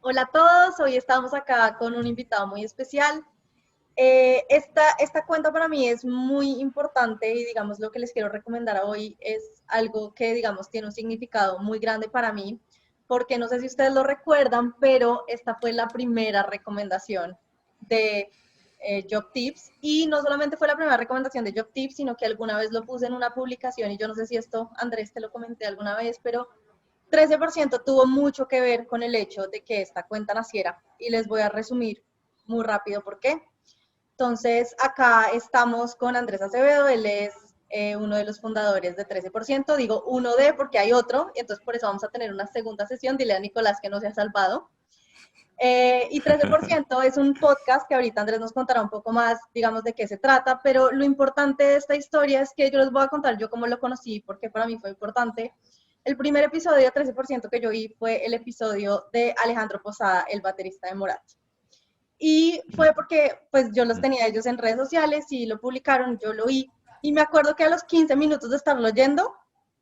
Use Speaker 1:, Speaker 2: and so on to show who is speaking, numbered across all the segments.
Speaker 1: Hola a todos, hoy estamos acá con un invitado muy especial. Esta cuenta para mí es muy importante y digamos lo que les quiero recomendar hoy es algo que digamos tiene un significado muy grande para mí, porque no sé si ustedes lo recuerdan, pero esta fue la primera recomendación de Job Tips y no solamente fue la primera recomendación de Job Tips, sino que alguna vez lo puse en una publicación y yo no sé si esto, Andrés, te lo comenté alguna vez, pero 13% tuvo mucho que ver con el hecho de que esta cuenta naciera y les voy a resumir muy rápido por qué. Entonces, acá estamos con Andrés Acevedo, él es uno de los fundadores de 13%, digo uno de porque hay otro, y entonces por eso vamos a tener una segunda sesión, dile a Nicolás que no se ha salvado. Y 13% es un podcast que ahorita Andrés nos contará un poco más, digamos, de qué se trata, pero lo importante de esta historia es que yo les voy a contar yo cómo lo conocí, porque para mí fue importante. El primer episodio de 13% que yo vi fue el episodio de Alejandro Posada, el baterista de Morat. Y fue porque pues yo los tenía ellos en redes sociales y lo publicaron, yo lo vi. Y me acuerdo que a los 15 minutos de estarlo oyendo,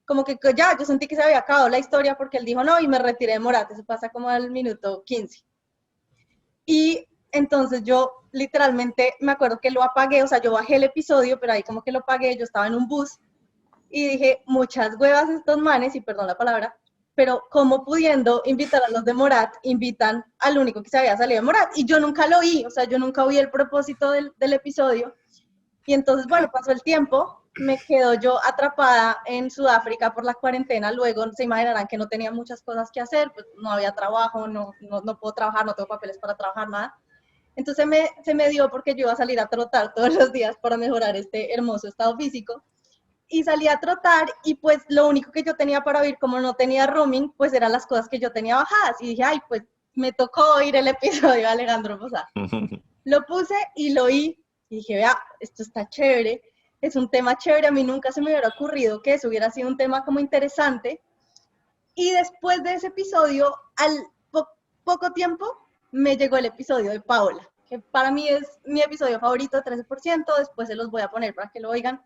Speaker 1: como que ya, yo sentí que se había acabado la historia porque él dijo no y me retiré de Morat, eso pasa como al minuto 15. Y entonces yo literalmente me acuerdo que lo apagué, o sea, yo bajé el episodio, pero ahí como que lo apagué, yo estaba en un bus y dije, muchas huevas estos manes, y perdón la palabra, pero como pudiendo invitar a los de Morat, invitan al único que se había salido de Morat, y yo nunca lo oí, o sea, yo nunca oí el propósito del episodio, y entonces, bueno, pasó el tiempo, me quedo yo atrapada en Sudáfrica por la cuarentena, luego se imaginarán que no tenía muchas cosas que hacer, pues no había trabajo, no puedo trabajar, no tengo papeles para trabajar, nada. Entonces se me dio porque yo iba a salir a trotar todos los días para mejorar este hermoso estado físico y salí a trotar y pues lo único que yo tenía para oír, como no tenía roaming, pues eran las cosas que yo tenía bajadas y dije, ay, pues me tocó oír el episodio de Alejandro Posada. Lo puse y lo oí y dije, vea, esto está chévere, es un tema chévere, a mí nunca se me hubiera ocurrido que eso hubiera sido un tema como interesante. Y después de ese episodio, al poco tiempo, me llegó el episodio de Paola, que para mí es mi episodio favorito, 13%, después se los voy a poner para que lo oigan,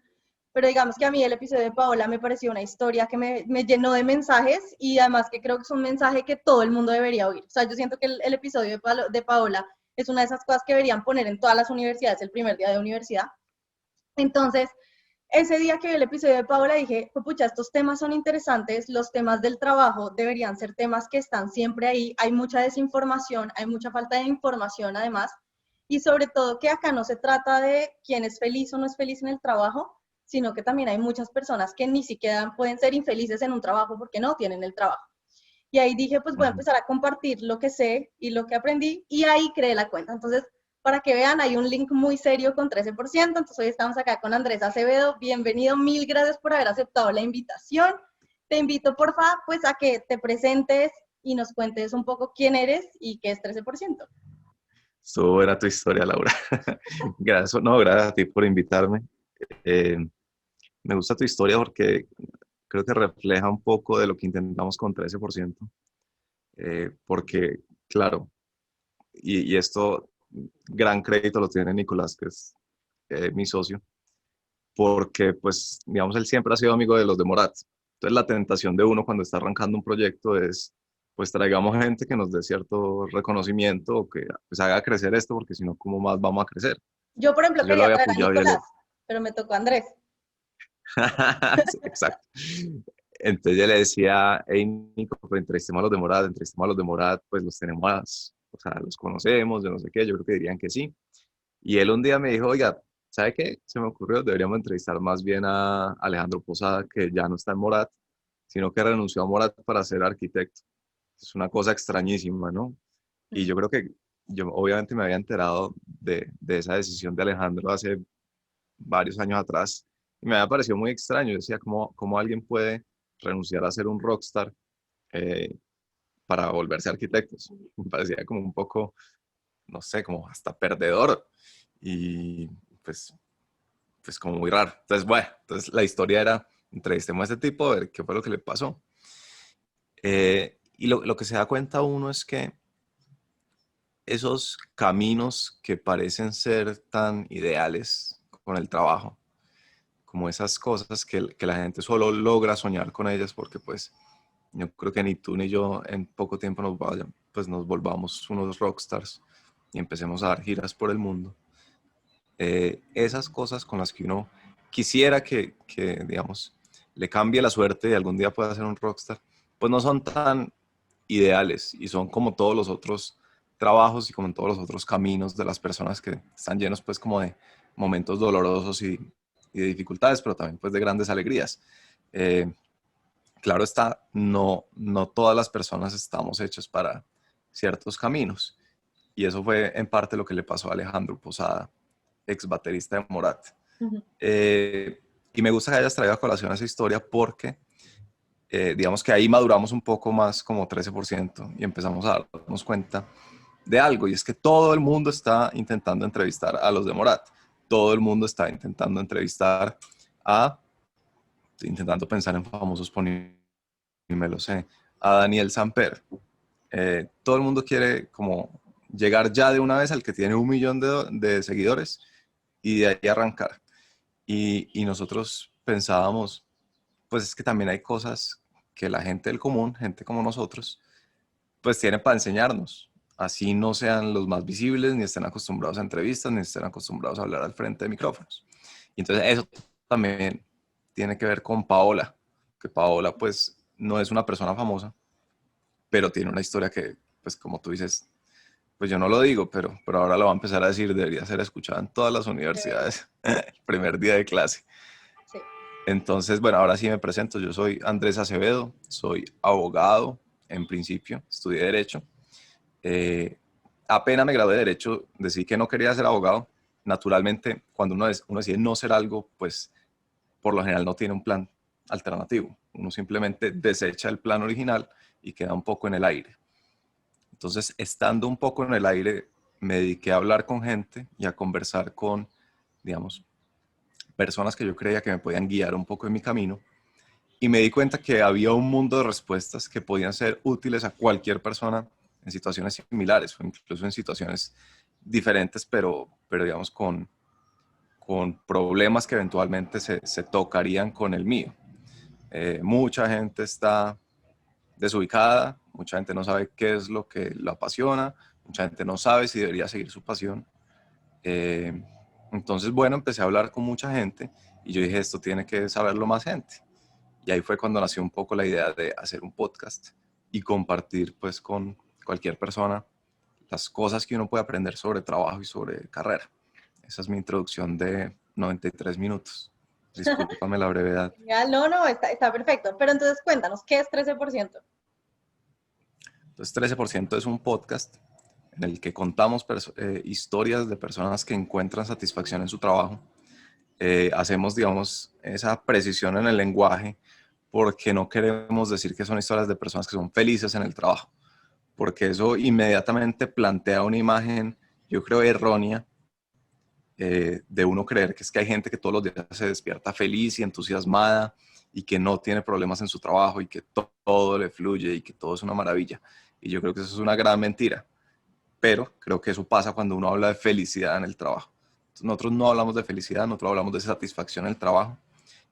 Speaker 1: pero digamos que a mí el episodio de Paola me pareció una historia que me llenó de mensajes y además que creo que es un mensaje que todo el mundo debería oír. O sea, yo siento que el episodio de Paola es una de esas cosas que deberían poner en todas las universidades el primer día de universidad. Entonces, ese día que vi el episodio de Paola dije, pucha, estos temas son interesantes, los temas del trabajo deberían ser temas que están siempre ahí, hay mucha desinformación, hay mucha falta de información además, y sobre todo que acá no se trata de quién es feliz o no es feliz en el trabajo, sino que también hay muchas personas que ni siquiera pueden ser infelices en un trabajo porque no tienen el trabajo. Y ahí dije, pues voy a empezar a compartir lo que sé y lo que aprendí, y ahí creé la cuenta. Entonces, para que vean, hay un link muy serio con 13%. Entonces, hoy estamos acá con Andrés Acevedo. Bienvenido, mil gracias por haber aceptado la invitación. Te invito, porfa, pues a que te presentes y nos cuentes un poco quién eres y qué es 13%.
Speaker 2: Estuvo buena tu historia, Laura. Gracias, no, gracias a ti por invitarme. Eh, Me gusta tu historia porque creo que refleja un poco de lo que intentamos con 13%. Porque, claro, y esto, gran crédito lo tiene Nicolás, que es mi socio, porque, pues, digamos, él siempre ha sido amigo de los de Morat. Entonces, la tentación de uno cuando está arrancando un proyecto es, pues, traigamos gente que nos dé cierto reconocimiento o que, pues, haga crecer esto, porque si no, ¿cómo más vamos a crecer?
Speaker 1: Yo, por ejemplo,
Speaker 2: Entonces, yo lo
Speaker 1: quería
Speaker 2: había
Speaker 1: traer a
Speaker 2: apoyado y
Speaker 1: Nicolás, pero me tocó Andrés.
Speaker 2: Sí, exacto. Entonces yo le decía, hey, Nico, pues entrevistemos a los de Morat, pues los tenemos, o sea, los conocemos, yo no sé qué, yo creo que dirían que sí. Y él un día me dijo, oiga, ¿sabe qué? Se me ocurrió, deberíamos entrevistar más bien a Alejandro Posada, que ya no está en Morat, sino que renunció a Morat para ser arquitecto. Es una cosa extrañísima, ¿no? Y yo creo que yo obviamente me había enterado de esa decisión de Alejandro hace varios años atrás y me había parecido muy extraño. Yo decía, ¿cómo alguien puede renunciar a ser un rockstar eh, para volverse arquitecto? Me parecía como un poco, no sé, como hasta perdedor y pues, pues como muy raro. Entonces, bueno, entonces la historia era, entrevistemos a este tipo, a ver qué fue lo que le pasó. Y lo que se da cuenta uno es que esos caminos que parecen ser tan ideales con el trabajo, como esas cosas que la gente solo logra soñar con ellas porque pues yo creo que ni tú ni yo en poco tiempo pues nos volvamos unos rockstars y empecemos a dar giras por el mundo. Esas cosas con las que uno quisiera que, digamos, le cambie la suerte y algún día pueda ser un rockstar, pues no son tan ideales y son como todos los otros trabajos y como en todos los otros caminos de las personas que están llenos pues como de momentos dolorosos y de dificultades, pero también pues de grandes alegrías. Claro está, no todas las personas estamos hechas para ciertos caminos y eso fue en parte lo que le pasó a Alejandro Posada, ex baterista de Morat.
Speaker 1: Ujú.
Speaker 2: Y me gusta que hayas traído a colación esa historia porque digamos que ahí maduramos un poco más, como 13%, y empezamos a darnos cuenta de algo, y es que todo el mundo está intentando entrevistar a los de Morat, todo el mundo está intentando entrevistar intentando pensar en famosos, y me lo sé, a Daniel Samper. Todo el mundo quiere como llegar ya de una vez al que tiene 1 millón de seguidores y de ahí arrancar. Y nosotros pensábamos, pues es que también hay cosas que la gente del común, gente como nosotros, pues tiene para enseñarnos. Así no sean los más visibles, ni estén acostumbrados a entrevistas, ni estén acostumbrados a hablar al frente de micrófonos. Y entonces eso también tiene que ver con Paola, que Paola pues no es una persona famosa, pero tiene una historia que, pues como tú dices, pues yo no lo digo, pero ahora lo va a empezar a decir, debería ser escuchada en todas las
Speaker 1: Debería.
Speaker 2: universidades el primer día de clase.
Speaker 1: Sí.
Speaker 2: Entonces, bueno, ahora sí me presento. Yo soy Andrés Acevedo, soy abogado en principio, estudié Derecho. Eh, Apenas me gradué de Derecho, decidí que no quería ser abogado. Naturalmente, cuando uno decide no ser algo, pues por lo general no tiene un plan alternativo. Uno simplemente desecha el plan original y queda un poco en el aire. Entonces, estando un poco en el aire, me dediqué a hablar con gente y a conversar con, digamos, personas que yo creía que me podían guiar un poco en mi camino. Y me di cuenta que había un mundo de respuestas que podían ser útiles a cualquier persona en situaciones similares o incluso en situaciones diferentes, pero digamos con problemas que eventualmente se tocarían con el mío. Mucha gente está desubicada, mucha gente no sabe qué es lo que la apasiona, mucha gente no sabe si debería seguir su pasión. Eh, entonces, bueno, empecé a hablar con mucha gente y yo dije, esto tiene que saberlo más gente. Y ahí fue cuando nació un poco la idea de hacer un podcast y compartir pues con cualquier persona las cosas que uno puede aprender sobre trabajo y sobre carrera. Esa es mi introducción de 93 minutos. Discúlpame la brevedad.
Speaker 1: Genial. No, no, está perfecto. Pero entonces cuéntanos, ¿qué es 13%?
Speaker 2: Entonces, 13% es un podcast en el que contamos historias de personas que encuentran satisfacción en su trabajo. Hacemos, digamos, esa precisión en el lenguaje porque no queremos decir que son historias de personas que son felices en el trabajo, porque eso inmediatamente plantea una imagen, yo creo, errónea, de uno creer que es que hay gente que todos los días se despierta feliz y entusiasmada y que no tiene problemas en su trabajo y que todo le fluye y que todo es una maravilla. Y yo creo que eso es una gran mentira, pero creo que eso pasa cuando uno habla de felicidad en el trabajo. Entonces, nosotros no hablamos de felicidad, nosotros hablamos de satisfacción en el trabajo.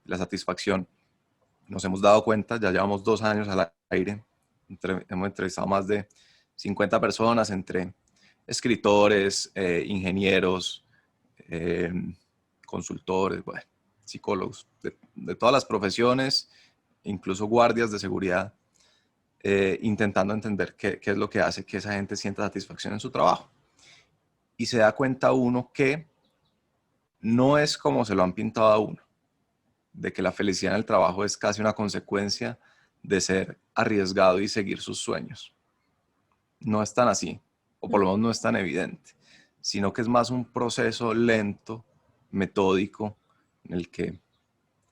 Speaker 2: La satisfacción, nos hemos dado cuenta, ya llevamos 2 años al aire, hemos entrevistado más de 50 personas entre escritores, ingenieros, eh, consultores, bueno, psicólogos, de todas las profesiones, incluso guardias de seguridad, intentando entender qué es lo que hace que esa gente sienta satisfacción en su trabajo. Y se da cuenta uno que no es como se lo han pintado a uno, de que la felicidad en el trabajo es casi una consecuencia de ser arriesgado y seguir sus sueños. No es tan así, o por lo menos no es tan evidente, sino que es más un proceso lento, metódico, en el que,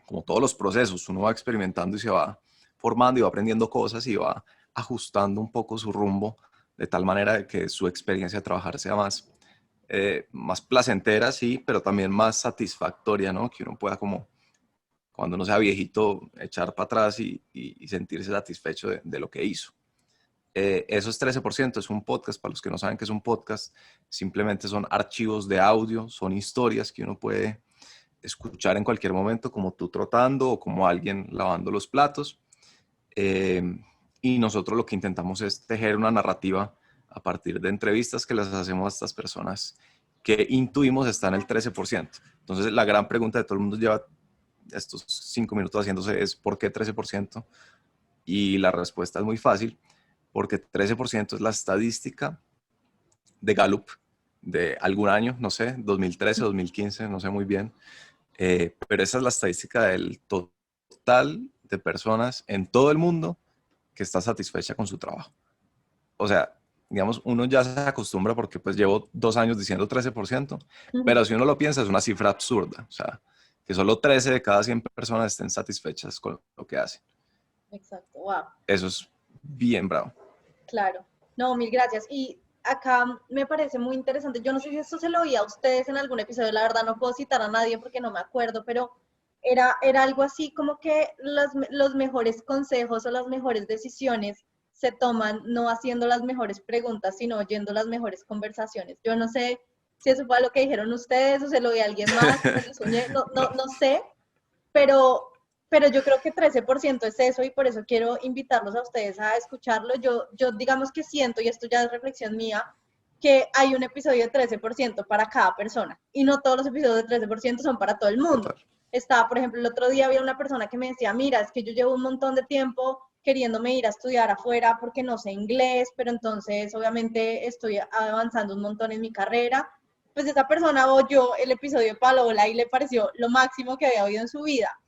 Speaker 2: como todos los procesos, uno va experimentando y se va formando y va aprendiendo cosas y va ajustando un poco su rumbo de tal manera de que su experiencia de trabajar sea más placentera, sí, pero también más satisfactoria, ¿no? Que uno pueda como, cuando uno sea viejito, echar para atrás y sentirse satisfecho de lo que hizo. Eso es 13%, es un podcast. Para los que no saben qué es un podcast, simplemente son archivos de audio, son historias que uno puede escuchar en cualquier momento, como tú trotando o como alguien lavando los platos. Y nosotros lo que intentamos es tejer una narrativa a partir de entrevistas que les hacemos a estas personas que intuimos está en el 13%. Entonces, la gran pregunta de todo el mundo lleva estos 5 minutos haciéndose es ¿por qué 13%? Y la respuesta es muy fácil, porque 13% es la estadística de Gallup de algún año, no sé, 2013, 2015, no sé muy bien, pero esa es la estadística del total de personas en todo el mundo que está satisfecha con su trabajo. O sea, digamos, uno ya se acostumbra porque pues llevo 2 años diciendo 13%, pero si uno lo piensa es una cifra absurda, o sea, que solo 13 de cada 100 personas estén satisfechas con lo que hacen.
Speaker 1: Exacto, wow.
Speaker 2: Eso es bien bravo.
Speaker 1: Claro, no, mil gracias. Y acá me parece muy interesante. Yo no sé si esto se lo oí a ustedes en algún episodio, la verdad no puedo citar a nadie porque no me acuerdo, pero era algo así como que los mejores consejos o las mejores decisiones se toman no haciendo las mejores preguntas, sino oyendo las mejores conversaciones. Yo no sé si eso fue lo que dijeron ustedes o se lo oí a alguien más, me lo soñé,
Speaker 2: No.
Speaker 1: no sé, pero, pero yo creo que 13% es eso y por eso quiero invitarlos a ustedes a escucharlo. Yo digamos que siento, y esto ya es reflexión mía, que hay un episodio de 13% para cada persona y no todos los episodios de 13% son para todo el mundo.
Speaker 2: Total.
Speaker 1: Estaba, por ejemplo, el otro día había una persona que me decía, mira, es que yo llevo un montón de tiempo queriéndome ir a estudiar afuera porque no sé inglés, pero entonces obviamente estoy avanzando un montón en mi carrera. Pues esa persona oyó el episodio de Palola y le pareció lo máximo que había oído en su vida.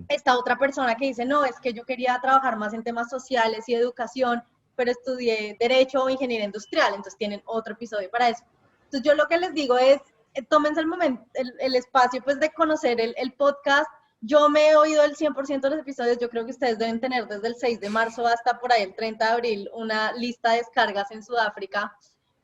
Speaker 1: Esta otra persona que dice, no, es que yo quería trabajar más en temas sociales y educación, pero estudié Derecho o Ingeniería Industrial, entonces tienen otro episodio para eso. Entonces yo lo que les digo es, tómense el momento, el espacio pues de conocer el podcast. Yo me he oído el 100% de los episodios, yo creo que ustedes deben tener desde el 6 de marzo hasta por ahí el 30 de abril una lista de descargas en Sudáfrica,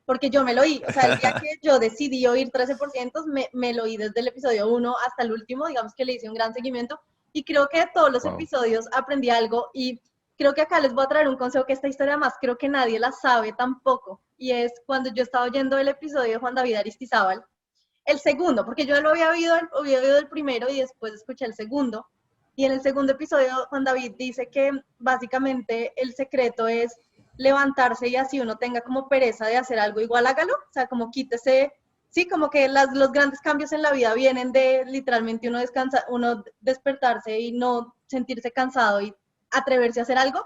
Speaker 1: porque yo me lo oí, o sea, el día que yo decidí oír 13%, me lo oí desde el episodio 1 hasta el último, digamos que le hice un gran seguimiento, y creo que de todos los
Speaker 2: Wow.
Speaker 1: episodios aprendí algo, y creo que acá les voy a traer un consejo que esta historia más creo que nadie la sabe tampoco, y es cuando yo estaba oyendo el episodio de Juan David Aristizábal, el segundo, porque yo lo había oído el primero y después escuché el segundo, y en el segundo episodio Juan David dice que básicamente el secreto es levantarse y así uno tenga como pereza de hacer algo, igual hágalo, o sea, como quítese, sí, como que los grandes cambios en la vida vienen de literalmente uno despertarse y no sentirse cansado y atreverse a hacer algo.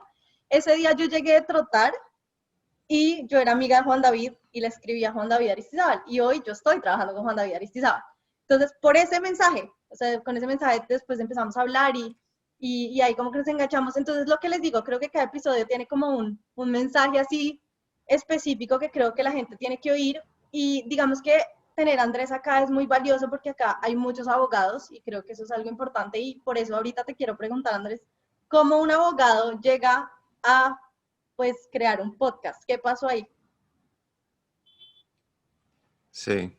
Speaker 1: Ese día yo llegué a trotar y yo era amiga de Juan David y le escribí a Juan David Aristizábal y hoy yo estoy trabajando con Juan David Aristizábal. Entonces, por ese mensaje, o sea, con ese mensaje después empezamos a hablar y ahí como que nos enganchamos. Entonces, lo que les digo, creo que cada episodio tiene como un mensaje así específico que creo que la gente tiene que oír y digamos que tener a Andrés acá es muy valioso porque acá hay muchos abogados y creo que eso es algo importante y por eso ahorita te quiero preguntar, Andrés, ¿cómo un abogado llega a pues crear un podcast? ¿Qué pasó ahí?
Speaker 2: Sí.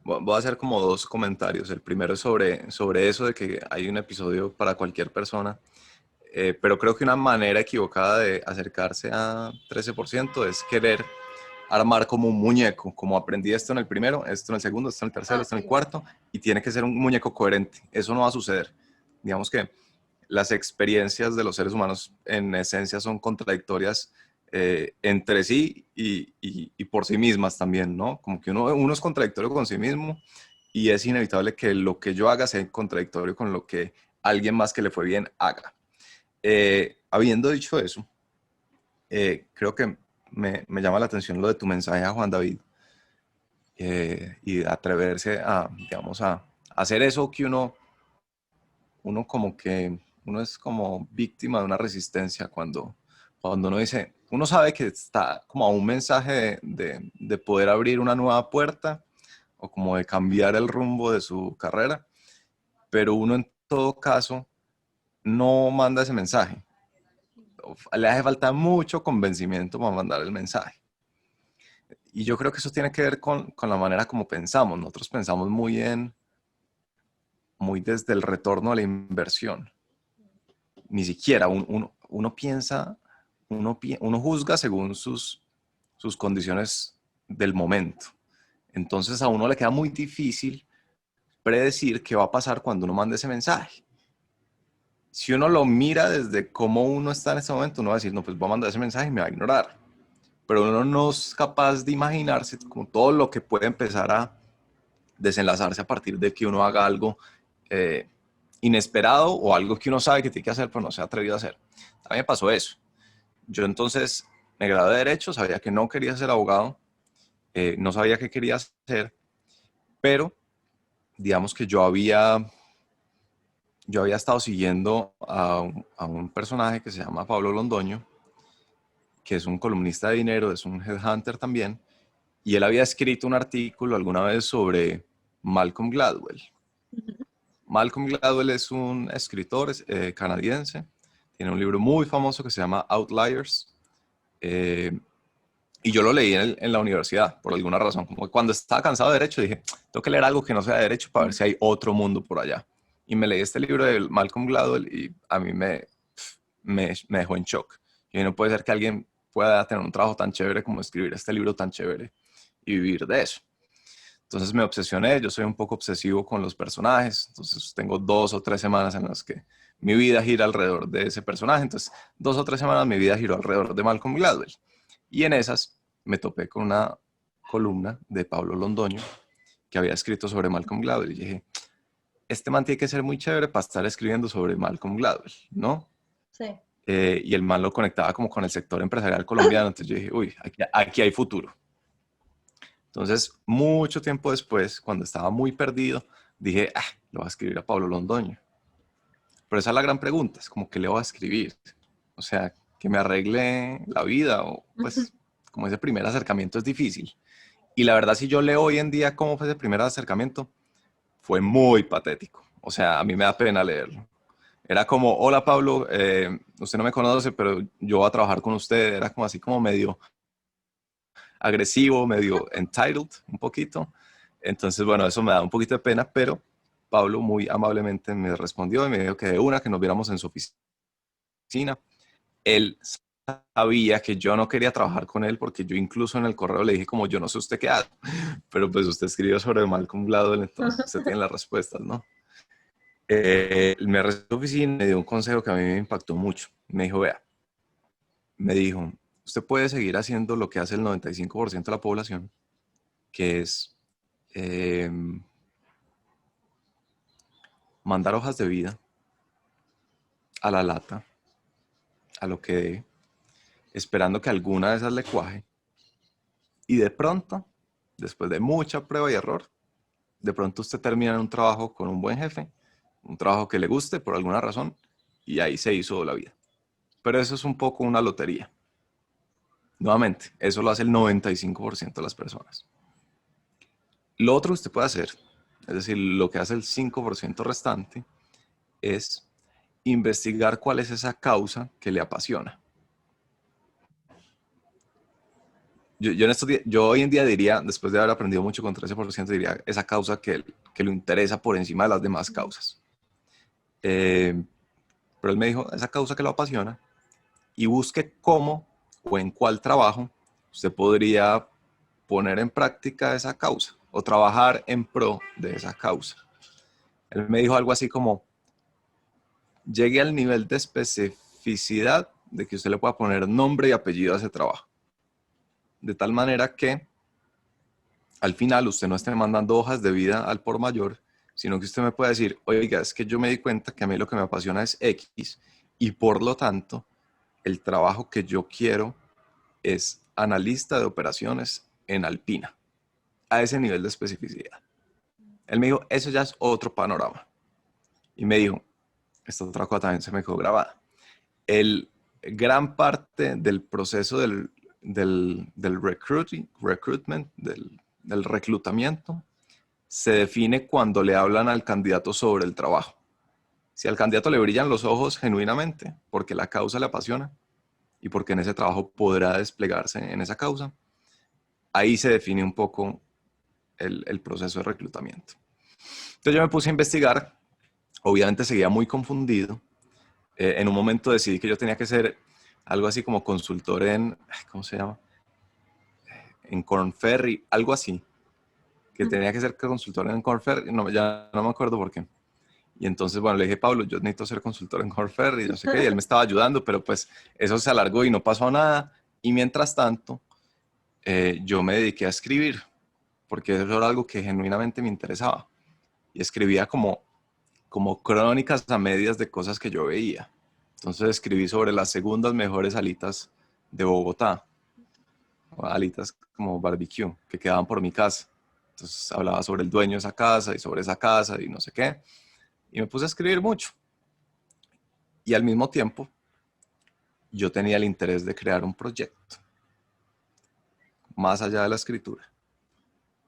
Speaker 2: Voy a hacer como 2 comentarios. El primero es sobre eso de que hay un episodio para cualquier persona, pero creo que una manera equivocada de acercarse a 13% es querer armar como un muñeco, como aprendí esto en el primero, esto en el segundo, esto en el tercero,
Speaker 1: Ah,
Speaker 2: esto en el
Speaker 1: sí.
Speaker 2: cuarto, y tiene que ser un muñeco coherente. Eso no va a suceder. Digamos que las experiencias de los seres humanos en esencia son contradictorias entre sí y por sí mismas también, ¿no? Como que uno es contradictorio con sí mismo y es inevitable que lo que yo haga sea contradictorio con lo que alguien más que le fue bien haga. Habiendo dicho eso, creo que me llama la atención lo de tu mensaje a Juan David y atreverse a, digamos, a hacer eso que uno como que, uno es como víctima de una resistencia cuando uno dice, uno sabe que está como a un mensaje de poder abrir una nueva puerta o como de cambiar el rumbo de su carrera, pero uno en todo caso no manda ese mensaje. Le hace falta mucho convencimiento para mandar el mensaje. Y yo creo que eso tiene que ver con la manera como pensamos. Nosotros pensamos muy desde el retorno a la inversión. Ni siquiera uno piensa, uno juzga según sus condiciones del momento. Entonces a uno le queda muy difícil predecir qué va a pasar cuando uno mande ese mensaje. Si uno lo mira desde cómo uno está en ese momento, uno va a decir, no, pues voy a mandar ese mensaje y me va a ignorar. pero uno no es capaz de imaginarse como todo lo que puede empezar a desenlazarse a partir de que uno haga algo eh, inesperado o algo que uno sabe que tiene que hacer, pero no se ha atrevido a hacer. A mí me pasó eso. Yo entonces me gradué de Derecho, sabía que no quería ser abogado, no sabía qué quería hacer, pero digamos que yo había estado siguiendo a un personaje que se llama Pablo Londoño, que es un columnista de dinero, es un headhunter también, y él había escrito un artículo alguna vez sobre Malcolm Gladwell. Malcolm Gladwell es un escritor canadiense, tiene un libro muy famoso que se llama Outliers, eh, y yo lo leí en la universidad, por alguna razón. Como cuando estaba cansado de Derecho, dije, tengo que leer algo que no sea de Derecho para ver si hay otro mundo por allá. Y me leí este libro de Malcolm Gladwell y a mí me dejó en shock. Y no puede ser que alguien pueda tener un trabajo tan chévere como escribir este libro tan chévere y vivir de eso. Entonces me obsesioné, yo soy un poco obsesivo con los personajes, entonces tengo 2 o 3 semanas en las que mi vida gira alrededor de ese personaje, entonces 2 o 3 semanas mi vida giró alrededor de Malcolm Gladwell. Y en esas me topé con una columna de Pablo Londoño que había escrito sobre Malcolm Gladwell y dije, este man tiene que ser muy chévere para estar escribiendo sobre Malcolm Gladwell, ¿no?
Speaker 1: Sí.
Speaker 2: Y el man lo conectaba como con el sector empresarial colombiano, entonces yo dije, uy, aquí hay futuro. Entonces, mucho tiempo después, cuando estaba muy perdido, dije, lo voy a escribir a Pablo Londoño. Pero esa es la gran pregunta, es como, ¿qué le voy a escribir? O sea, que me arregle la vida o pues como ese primer acercamiento es difícil. Y la verdad, si yo leo hoy en día cómo fue ese primer acercamiento, fue muy patético. O sea, a mí me da pena leerlo. Era como, hola Pablo, usted no me conoce, pero yo voy a trabajar con usted. Era como así como medio agresivo, medio entitled, un poquito. Entonces, bueno, eso me da un poquito de pena, pero Pablo muy amablemente me respondió y me dijo que de una, que nos viéramos en su oficina. Él sabía que yo no quería trabajar con él porque yo incluso en el correo le dije como yo no sé usted qué hace, pero pues usted escribió sobre Malcolm Gladwell, entonces usted tiene las respuestas, ¿no? Me recibió a su oficina y me dio un consejo que a mí me impactó mucho. Me dijo, vea, me dijo, usted puede seguir haciendo lo que hace el 95% de la población, que es eh, mandar hojas de vida a la lata, a lo que dé, esperando que alguna de esas le cuaje. Y de pronto, después de mucha prueba y error, de pronto usted termina en un trabajo con un buen jefe, un trabajo que le guste por alguna razón, y ahí se hizo la vida. Pero eso es un poco una lotería. Nuevamente, eso lo hace el 95% de las personas. Lo otro que usted puede hacer, es decir, lo que hace el 5% restante, es investigar cuál es esa causa que le apasiona. Yo hoy en día diría, después de haber aprendido mucho con 13%, diría esa causa que lo interesa por encima de las demás causas. Pero él me dijo, esa causa que lo apasiona, y busque cómo o en cuál trabajo usted podría poner en práctica esa causa o trabajar en pro de esa causa. Él me dijo algo así como, llegue al nivel de especificidad de que usted le pueda poner nombre y apellido a ese trabajo. De tal manera que al final usted no esté mandando hojas de vida al por mayor, sino que usted me pueda decir, oiga, es que yo me di cuenta que a mí lo que me apasiona es X y por lo tanto el trabajo que yo quiero es analista de operaciones en Alpina, a ese nivel de especificidad. Él me dijo, eso ya es otro panorama. Y me dijo, esta otra cosa también se me quedó grabada. Gran parte del proceso del recruitment, del reclutamiento, se define cuando le hablan al candidato sobre el trabajo. Si al candidato le brillan los ojos genuinamente, porque la causa le apasiona y porque en ese trabajo podrá desplegarse en esa causa, ahí se define un poco el proceso de reclutamiento. Entonces yo me puse a investigar, obviamente seguía muy confundido. En un momento decidí que yo tenía que ser algo así como consultor en, ¿cómo se llama? En Korn Ferry, algo así. Que tenía que ser consultor en Korn Ferry, no, ya no me acuerdo por qué. Y entonces, bueno, le dije, Pablo, yo necesito ser consultor en Korn Ferry, no sé qué, y él me estaba ayudando, pero pues eso se alargó y no pasó nada. Y mientras tanto, yo me dediqué a escribir, porque eso era algo que genuinamente me interesaba. Y escribía como crónicas a medias de cosas que yo veía. Entonces escribí sobre las segundas mejores alitas de Bogotá, alitas como barbecue, que quedaban por mi casa. Entonces hablaba sobre el dueño de esa casa y sobre esa casa y no sé qué. Y me puse a escribir mucho. Y al mismo tiempo, yo tenía el interés de crear un proyecto más allá de la escritura.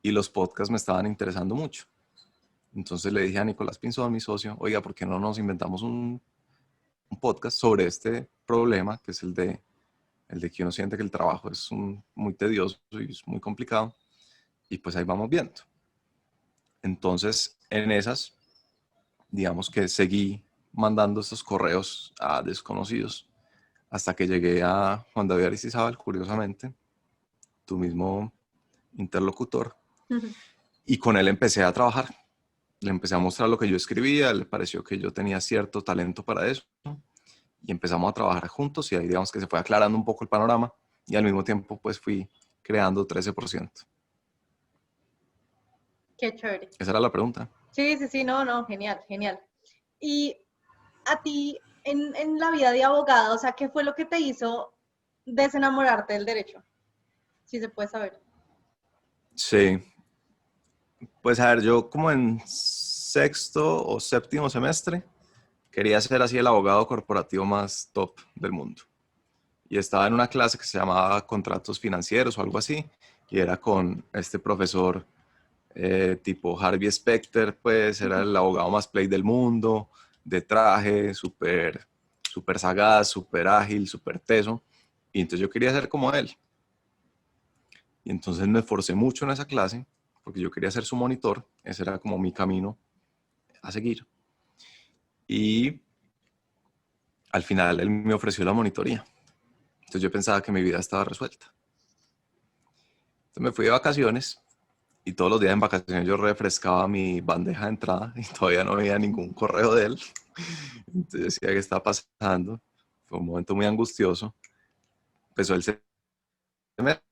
Speaker 2: Y los podcasts me estaban interesando mucho. Entonces le dije a Nicolás Pinzón, mi socio, oiga, ¿por qué no nos inventamos un podcast sobre este problema, que es el de que uno siente que el trabajo es muy tedioso y es muy complicado? Y pues ahí vamos viendo. Entonces, en esas, digamos que seguí mandando estos correos a desconocidos hasta que llegué a Juan David Aristizábal, curiosamente, tu mismo interlocutor, y con él empecé a trabajar. Le empecé a mostrar lo que yo escribía, le pareció que yo tenía cierto talento para eso, y empezamos a trabajar juntos, y ahí digamos que se fue aclarando un poco el panorama, y al mismo tiempo pues fui creando 13%.
Speaker 1: Qué chévere.
Speaker 2: Esa era la pregunta.
Speaker 1: Sí, sí, sí, no, no, genial, genial. Y a ti, en la vida de abogado, o sea, ¿qué fue lo que te hizo desenamorarte del derecho? Si se puede saber.
Speaker 2: Sí, pues a ver, yo como en sexto o séptimo semestre quería ser así el abogado corporativo más top del mundo. Y estaba en una clase que se llamaba Contratos Financieros o algo así, y era con este profesor tipo Harvey Specter, pues era el abogado más play del mundo, de traje, súper súper sagaz, súper ágil, súper teso, y entonces yo quería ser como él. Y entonces me esforcé mucho en esa clase, porque yo quería ser su monitor, ese era como mi camino a seguir. Y al final él me ofreció la monitoría. Entonces yo pensaba que mi vida estaba resuelta. Entonces me fui de vacaciones y todos los días en vacaciones yo refrescaba mi bandeja de entrada y todavía no había ningún correo de él. Entonces decía, ¿qué está pasando? Fue un momento muy angustioso. Empezó el semestre.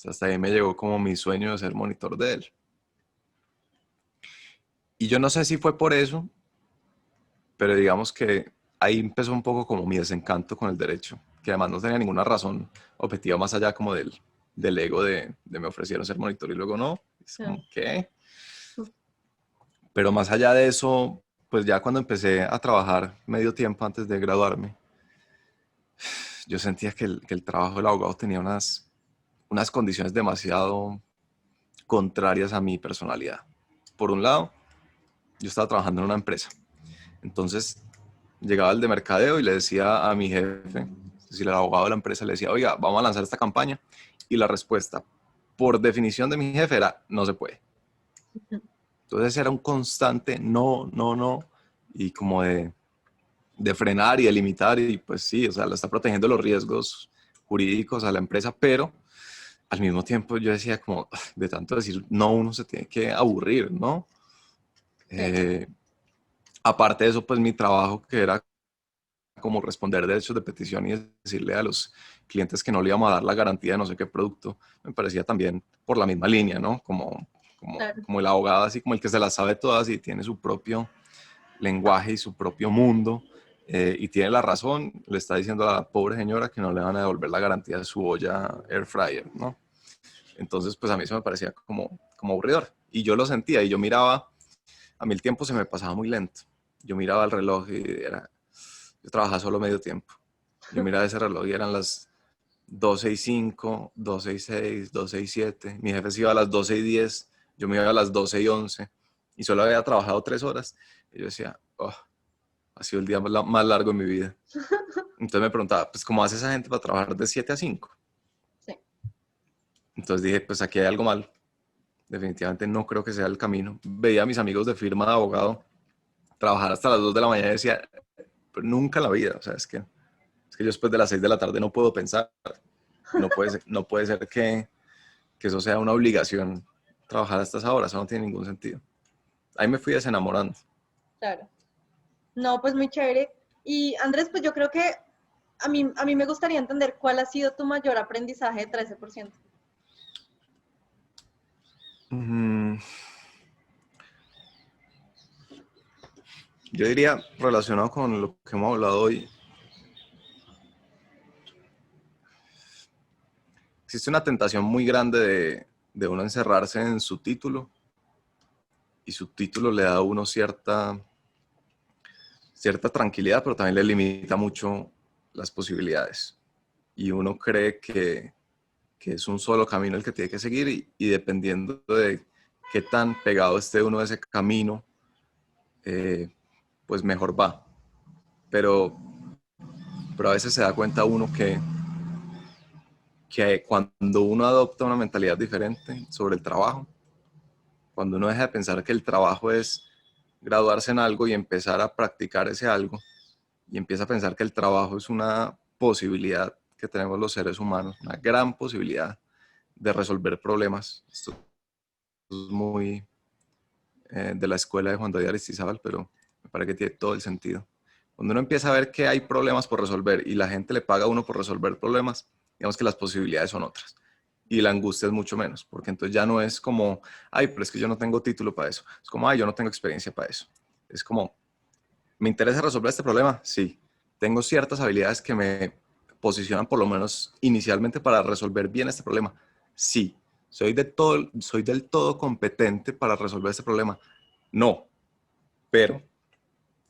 Speaker 2: Hasta ahí me llegó como mi sueño de ser monitor de él. Y yo no sé si fue por eso, pero digamos que ahí empezó un poco como mi desencanto con el derecho, que además no tenía ninguna razón objetiva más allá como del ego de me ofrecieron ser monitor y luego no. Es
Speaker 1: Ah,
Speaker 2: como, ¿qué? Pero más allá de eso, pues ya cuando empecé a trabajar medio tiempo antes de graduarme, yo sentía que el trabajo del abogado tenía unas condiciones demasiado contrarias a mi personalidad. Por un lado, yo estaba trabajando en una empresa. Entonces, llegaba el de mercadeo y le decía a mi jefe, es decir, el abogado de la empresa, le decía, oiga, vamos a lanzar esta campaña. Y la respuesta, por definición de mi jefe, era, no se puede. Entonces era un constante no, no, no, y como de frenar y de limitar, y pues sí, o sea, le está protegiendo los riesgos jurídicos a la empresa, pero al mismo tiempo yo decía como, de tanto decir no, uno se tiene que aburrir, ¿no?
Speaker 1: sí,
Speaker 2: Eh, Aparte de eso, pues mi trabajo, que era como responder derechos de petición y decirle a los clientes que no le íbamos a dar la garantía de no sé qué producto, me parecía también por la misma línea, ¿no?
Speaker 1: claro.
Speaker 2: Como el abogado, así como el que se las sabe todas y tiene su propio lenguaje y su propio mundo, y tiene la razón, le está diciendo a la pobre señora que no le van a devolver la garantía de su olla air fryer, ¿no? Entonces, pues a mí eso me parecía como aburridor. Y yo lo sentía y yo miraba, a mí el tiempo se me pasaba muy lento. Yo miraba el reloj y yo trabajaba solo medio tiempo. Yo miraba ese reloj y eran las 12:05, 12:06, 12:07. Mi jefe se iba a las 12:10, yo me iba a las 12:11 y solo había trabajado 3 horas. Y yo decía, oh, ha sido el día más largo de mi vida. Entonces me preguntaba, pues, ¿cómo hace esa gente para trabajar de 7 a 5?
Speaker 1: Sí.
Speaker 2: Entonces dije, pues aquí hay algo mal. Definitivamente no creo que sea el camino. Veía a mis amigos de firma de abogado trabajar hasta las 2 de la mañana y decía, pero nunca en la vida, o sea, es que yo después de las 6 de la tarde no puedo pensar. No puede ser que eso sea una obligación trabajar hasta esa hora, eso no tiene ningún sentido. Ahí me fui desenamorando.
Speaker 1: Claro. No, pues muy chévere. Y Andrés, pues yo creo que a mí me gustaría entender cuál ha sido tu mayor aprendizaje de 13%.
Speaker 2: Mm, yo diría, relacionado con lo que hemos hablado hoy, existe una tentación muy grande de uno encerrarse en su título, y su título le da a uno cierta tranquilidad, pero también le limita mucho las posibilidades. Y uno cree que es un solo camino el que tiene que seguir, y dependiendo de qué tan pegado esté uno a ese camino, pues mejor va. Pero, pero a veces se da cuenta uno que cuando uno adopta una mentalidad diferente sobre el trabajo, cuando uno deja de pensar que el trabajo es graduarse en algo y empezar a practicar ese algo, y empieza a pensar que el trabajo es una posibilidad que tenemos los seres humanos, una gran posibilidad de resolver problemas. Esto es muy de la escuela de Juan David Aristizábal, pero me parece que tiene todo el sentido. Cuando uno empieza a ver que hay problemas por resolver y la gente le paga a uno por resolver problemas, digamos que las posibilidades son otras. Y la angustia es mucho menos, porque entonces ya no es como, ay, pero es que yo no tengo título para eso. Es como, ay, yo no tengo experiencia para eso. Es como, ¿me interesa resolver este problema? Sí. Tengo ciertas habilidades que me posicionan por lo menos inicialmente para resolver bien este problema. Sí. Soy del todo competente para resolver este problema. No, pero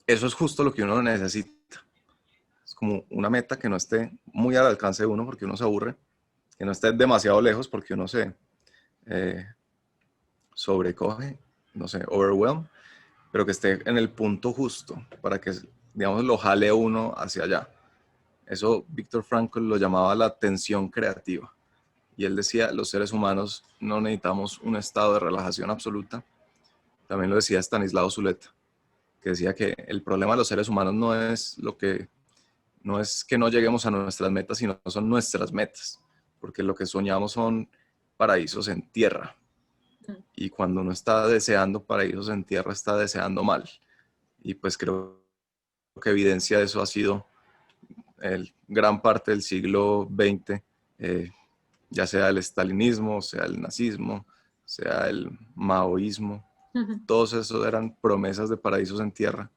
Speaker 2: eso es justo lo que uno necesita. Es como una meta que no esté muy al alcance de uno porque uno se aburre, que no esté demasiado lejos porque uno se eh, sobrecoge, no sé, overwhelm, pero que esté en el punto justo para que, digamos, lo jale a uno hacia allá. Eso Viktor Frankl lo llamaba la tensión creativa. Y él decía, los seres humanos no necesitamos un estado de relajación absoluta. También lo decía Stanislao Zuleta, que decía que el problema de los seres humanos no es que no lleguemos a nuestras metas, sino son nuestras metas, porque lo que soñamos son paraísos en tierra. Y cuando uno está deseando paraísos en tierra, está deseando mal. Y pues creo que evidencia de eso ha sido gran parte del siglo XX, eh, ya sea el estalinismo, sea el nazismo, sea el maoísmo. Todos esos eran promesas de paraísos en tierra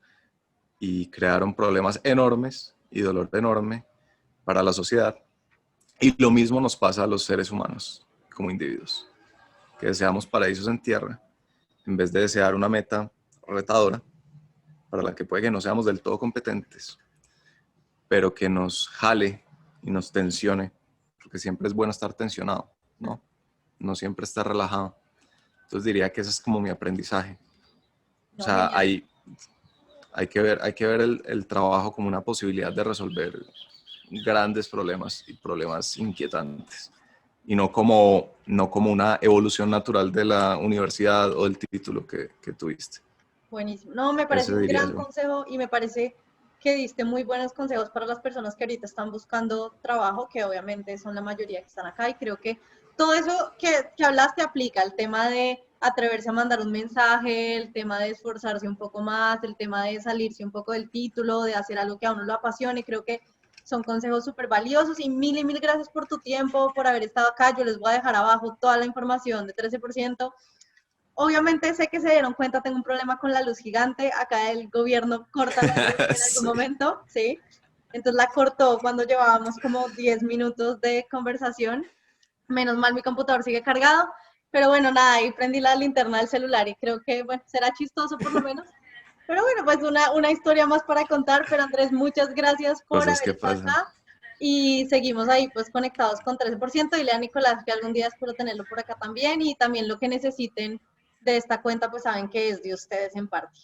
Speaker 2: y crearon problemas enormes y dolor enorme para la sociedad. Y lo mismo nos pasa a los seres humanos como individuos, que deseamos paraísos en tierra en vez de desear una meta retadora para la que puede que no seamos del todo competentes, pero que nos jale y nos tensione, porque siempre es bueno estar tensionado, ¿no? No siempre estar relajado. Entonces diría que ese es como mi aprendizaje. O
Speaker 1: No,
Speaker 2: sea,
Speaker 1: genial.
Speaker 2: hay que ver el trabajo como una posibilidad de resolver grandes problemas y problemas inquietantes, y no como una evolución natural de la universidad o del título que tuviste.
Speaker 1: Buenísimo. No, me parece
Speaker 2: Ese
Speaker 1: un
Speaker 2: diría
Speaker 1: gran
Speaker 2: yo.
Speaker 1: consejo y me parece que diste muy buenos consejos para las personas que ahorita están buscando trabajo, que obviamente son la mayoría que están acá y creo que todo eso que hablaste aplica, el tema de atreverse a mandar un mensaje, el tema de esforzarse un poco más, el tema de salirse un poco del título, de hacer algo que a uno lo apasione, creo que son consejos súper valiosos y mil gracias por tu tiempo, por haber estado acá. Yo les voy a dejar abajo toda la información de 13%. Obviamente sé que se dieron cuenta, tengo un problema con la luz gigante, acá el gobierno corta la luz en algún
Speaker 2: Sí.
Speaker 1: momento, ¿sí? Entonces la cortó cuando llevábamos como 10 minutos de conversación. Menos mal mi computador sigue cargado, pero bueno, nada, ahí prendí la linterna del celular y creo que, bueno, será chistoso por lo menos. Pero bueno, pues una historia más para contar, pero Andrés, muchas gracias por
Speaker 2: Cosas
Speaker 1: haber
Speaker 2: que
Speaker 1: estado
Speaker 2: pasan.
Speaker 1: acá y seguimos ahí pues conectados con 13%. Dile a Nicolás que algún día espero tenerlo por acá también y también lo que necesiten de esta cuenta pues saben que es de ustedes en parte.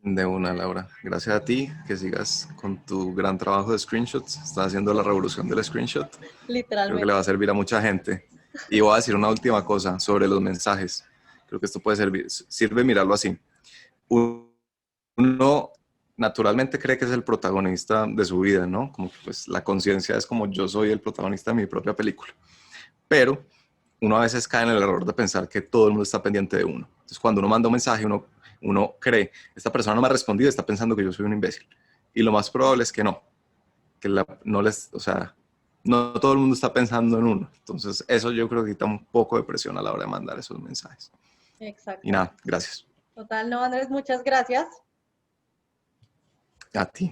Speaker 2: De una, Laura. Gracias a ti, que sigas con tu gran trabajo de screenshots. Estás haciendo la revolución del screenshot. Creo que le va a
Speaker 1: Literalmente.
Speaker 2: servir a mucha gente. Y voy a decir una última cosa sobre los mensajes. Creo que esto puede servir, sirve mirarlo así. Uno naturalmente cree que es el protagonista de su vida, ¿no? Como que pues la conciencia es como yo soy el protagonista de mi propia película. Pero uno a veces cae en el error de pensar que todo el mundo está pendiente de uno. Entonces, cuando uno manda un mensaje, uno cree, esta persona no me ha respondido, está pensando que yo soy un imbécil. Y lo más probable es que no. no les, o sea, no todo el mundo está pensando en uno. Entonces, eso yo creo que quita un poco de presión a la hora de mandar esos mensajes. Y
Speaker 1: Exacto.
Speaker 2: nada, gracias.
Speaker 1: Total, no, Andrés, muchas gracias.
Speaker 2: A ti.